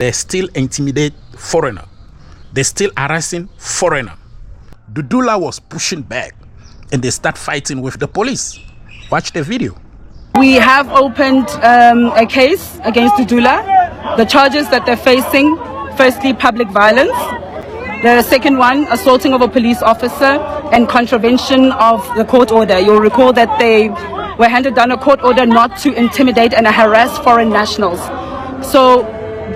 They still intimidate foreigner. They still harassing foreigner. Dudula was pushing back and they start fighting with the police. Watch the video. We have opened a case against Dudula. The charges that they're facing, firstly, public violence. The second one, assaulting of a police officer and contravention of the court order. You'll recall that they were handed down a court order not to intimidate and harass foreign nationals. So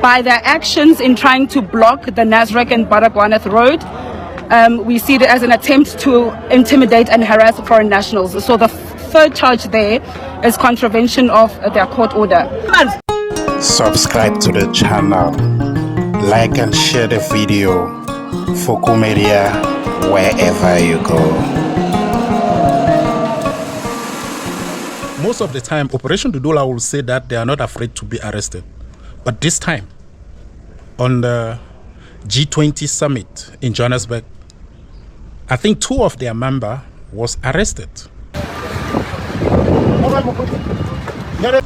by their actions in trying to block the Nasrec and Baragwanath road, we see it as an attempt to intimidate and harass foreign nationals. So the third charge there is contravention of their court order. Subscribe to the channel, like and share the video. Fokou Media, wherever you go. Most of the time, Operation Dudula will say that they are not afraid to be arrested. But this time, on the G20 summit in Johannesburg, I think 2 of their members was arrested.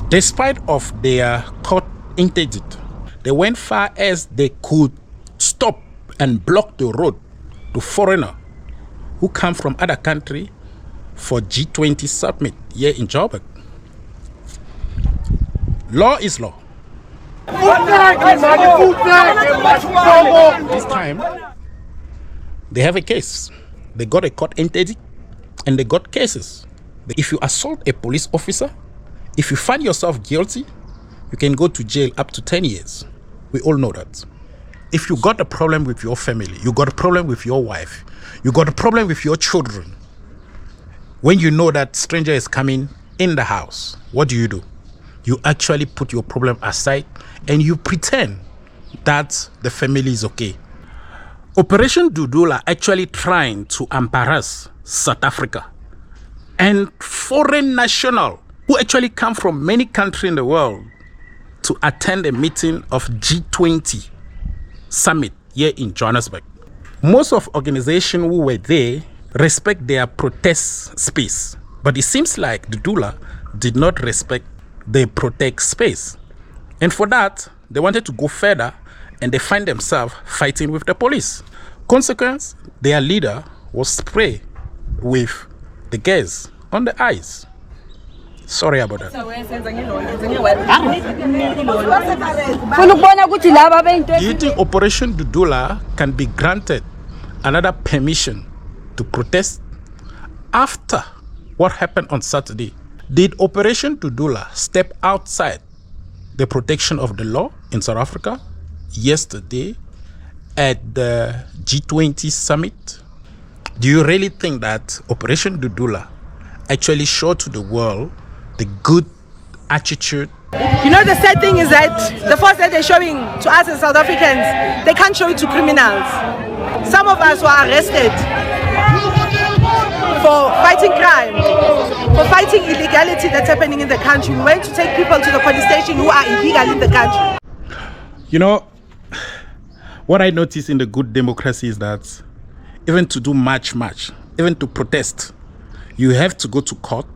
Despite of their court interdict, they went far as they could stop and block the road to foreigners who come from other countries for G20 summit here in Joburg. Law is law. This time, they have a case. They got a court interdict and they got cases. If you assault a police officer, if you find yourself guilty, you can go to jail up to 10 years. We all know that. If you got a problem with your family, you got a problem with your wife, you got a problem with your children, when you know that stranger is coming in the house, what do? You actually put your problem aside and you pretend that the family is okay. Operation Dudula actually trying to embarrass South Africa and foreign national who actually come from many countries in the world to attend a meeting of G20 summit here in Johannesburg. Most of organizations who were there respect their protest space, but it seems like Dudula did not respect the protest space. And for that, they wanted to go further and they find themselves fighting with the police. Consequence, their leader was sprayed with the gas on the eyes. Sorry about that. Do you think Operation Dudula can be granted another permission to protest after what happened on Saturday? Did Operation Dudula step outside the protection of the law in South Africa yesterday at the G20 summit? Do you really think that Operation Dudula actually showed to the world the good attitude? You know, the sad thing is that the force that they're showing to us as South Africans, they can't show it to criminals. Some of us were arrested for fighting crime, for fighting illegality that's happening in the country. We went to take people to the police station who are illegal in the country. You know, what I notice in the good democracy is that even to do march, even to protest, you have to go to court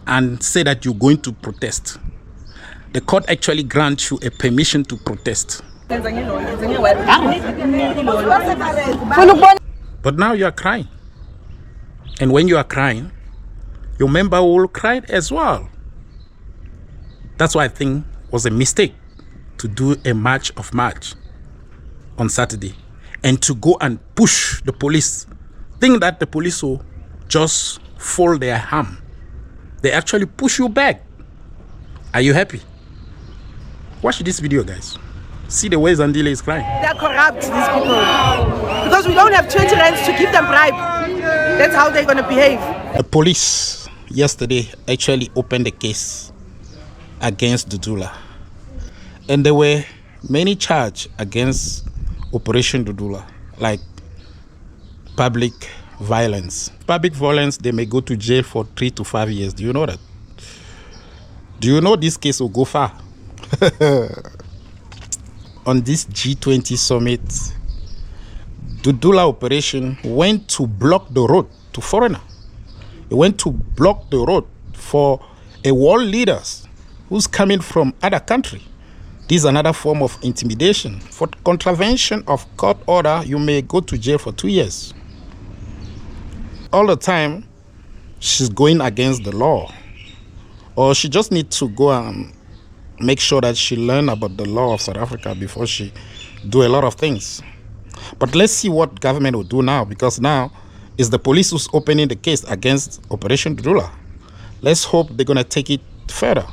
and say that you're going to protest. The court actually grants you a permission to protest. But now you are crying. And when you are crying, your member will cry as well. That's why I think it was a mistake to do a march on Saturday and to go and push the police. Think that the police will just fold their arm. They actually push you back. Are you happy? Watch this video, guys. See the way Zandile is crying. They're corrupt, these people. Because we don't have 20 rands to give them bribe. That's how they're going to behave. The police yesterday actually opened a case against Dudula. And there were many charges against Operation Dudula, like public violence. Public violence, they may go to jail for 3 to 5 years. Do you know that? Do you know this case will go far? On this G20 summit, Dudula operation went to block the road to foreigner. It went to block the road for a world leaders who's coming from other country This is another form of intimidation. For contravention of court order, you may go to jail for 2 years. All the time, she's going against the law. Or she just needs to go and make sure that she learn about the law of South Africa before she do a lot of things. But let's see what government will do now, because now it's the police who's opening the case against Operation Dudula. Let's hope they're going to take it further.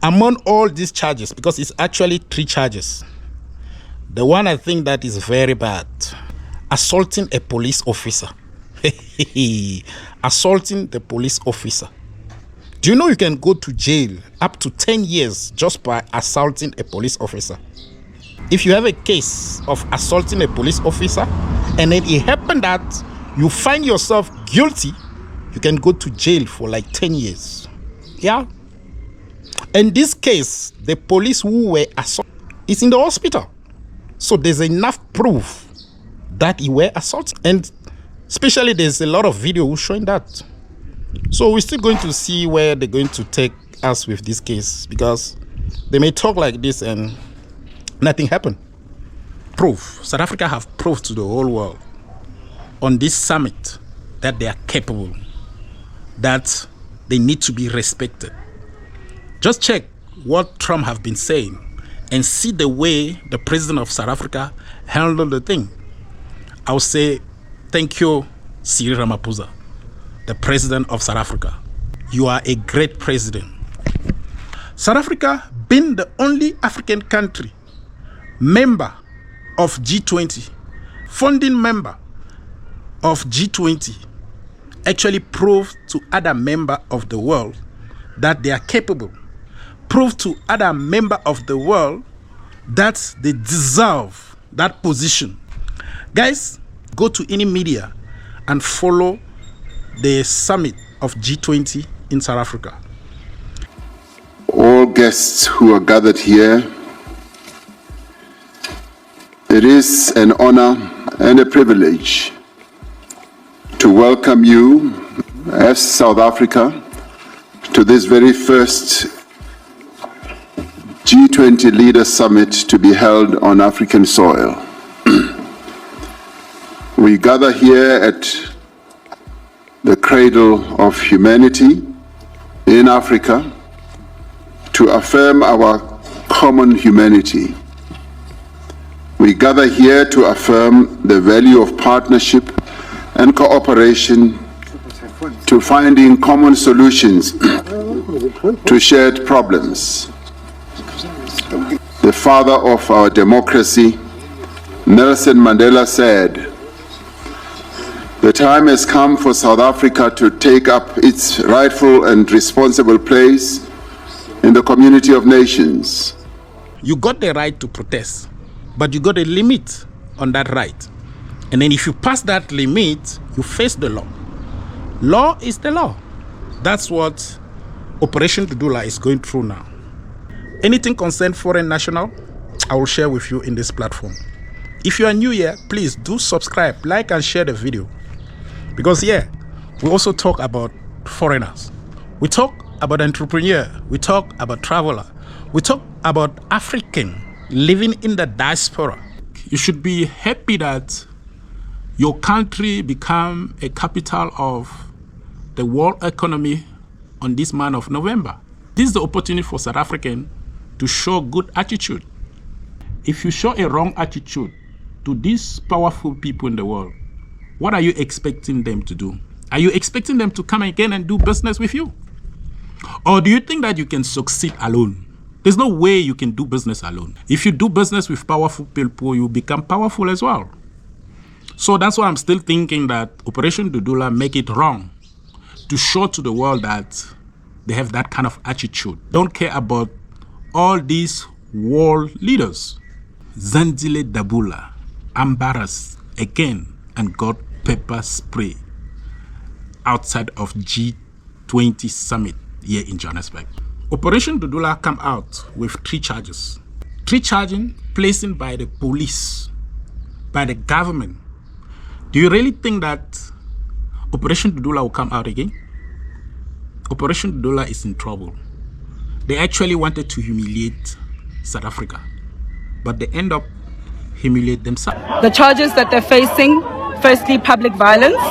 Among all these charges, because it's actually 3 charges, the one I think that is very bad, assaulting a police officer. Assaulting the police officer. Do you know you can go to jail up to 10 years just by assaulting a police officer? If you have a case of assaulting a police officer and then it happened that you find yourself guilty, you can go to jail for like 10 years. Yeah. In this case, the police who were assaulted is in the hospital. So there's enough proof that he were assaulted. And especially there's a lot of video showing that. So we're still going to see where they're going to take us with this case, because they may talk like this and nothing happened. Proof. South Africa have proved to the whole world on this summit that they are capable, that they need to be respected. Just check what Trump have been saying and see the way the president of South Africa handled the thing. I would say thank you, Cyril Ramaphosa, the president of South Africa. You are a great president. South Africa being the only African country member of G20, founding member of G20, actually proved to other members of the world that they are capable. Prove to other members of the world that they deserve that position. Guys, go to any media and follow the summit of G20 in South Africa. All guests who are gathered here, it is an honor and a privilege to welcome you as South Africa to this very first G20 Leaders Summit to be held on African soil. We gather here at the cradle of humanity in Africa to affirm our common humanity. We gather here to affirm the value of partnership and cooperation to finding common solutions to shared problems. The father of our democracy, Nelson Mandela, said, "The time has come for South Africa to take up its rightful and responsible place in the community of nations." You got the right to protest, but you got a limit on that right. And then if you pass that limit, you face the law. Law is the law. That's what Operation Dudula is going through now. Anything concerned foreign national, I will share with you in this platform. If you are new here, please do subscribe, like and share the video. Because here, we also talk about foreigners. We talk about entrepreneur. We talk about traveler. We talk about African living in the diaspora. You should be happy that your country become a capital of the world economy on this month of November. This is the opportunity for South African to show good attitude. If you show a wrong attitude to these powerful people in the world, what are you expecting them to do? Are you expecting them to come again and do business with you? Or do you think that you can succeed alone? There's no way you can do business alone. If you do business with powerful people, you become powerful as well. So that's why I'm still thinking that Operation Dudula make it wrong to show to the world that they have that kind of attitude. Don't care about all these world leaders. Zandile Dabula embarrassed again and got pepper spray outside of G20 summit here in Johannesburg. Operation Dudula come out with 3 charges. 3 charges placing by the police, by the government. Do you really think that Operation Dudula will come out again? Operation Dudula is in trouble. They actually wanted to humiliate South Africa, but they end up humiliate themselves. The charges that they're facing, firstly, public violence.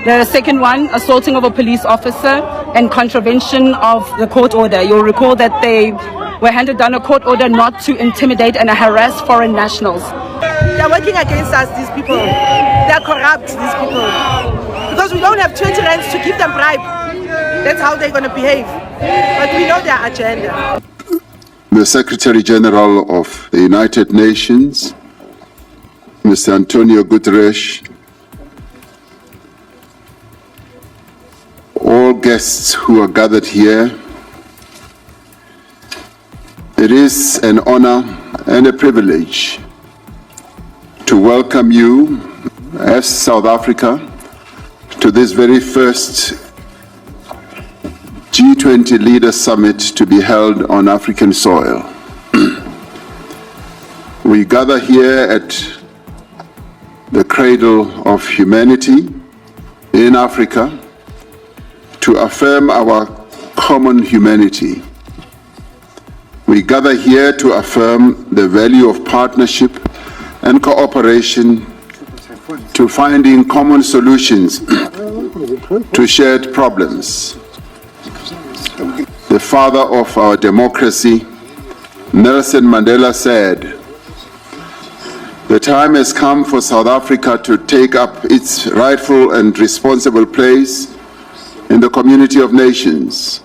The second one, assaulting of a police officer and contravention of the court order. You'll recall that they were handed down a court order not to intimidate and harass foreign nationals. They're working against us, these people. They're corrupt, these people. Because we don't have 20 rands to give them bribe. That's how they're going to behave. But we know their agenda. The Secretary General of the United Nations, Mr. Antonio Guterres, all guests who are gathered here, it is an honor and a privilege to welcome you as South Africa to this very first G20 Leaders Summit to be held on African soil. We gather here at the cradle of humanity in Africa to affirm our common humanity. We gather here to affirm the value of partnership and cooperation to finding common solutions to shared problems. The father of our democracy, Nelson Mandela, said, "The time has come for South Africa to take up its rightful and responsible place in the community of nations.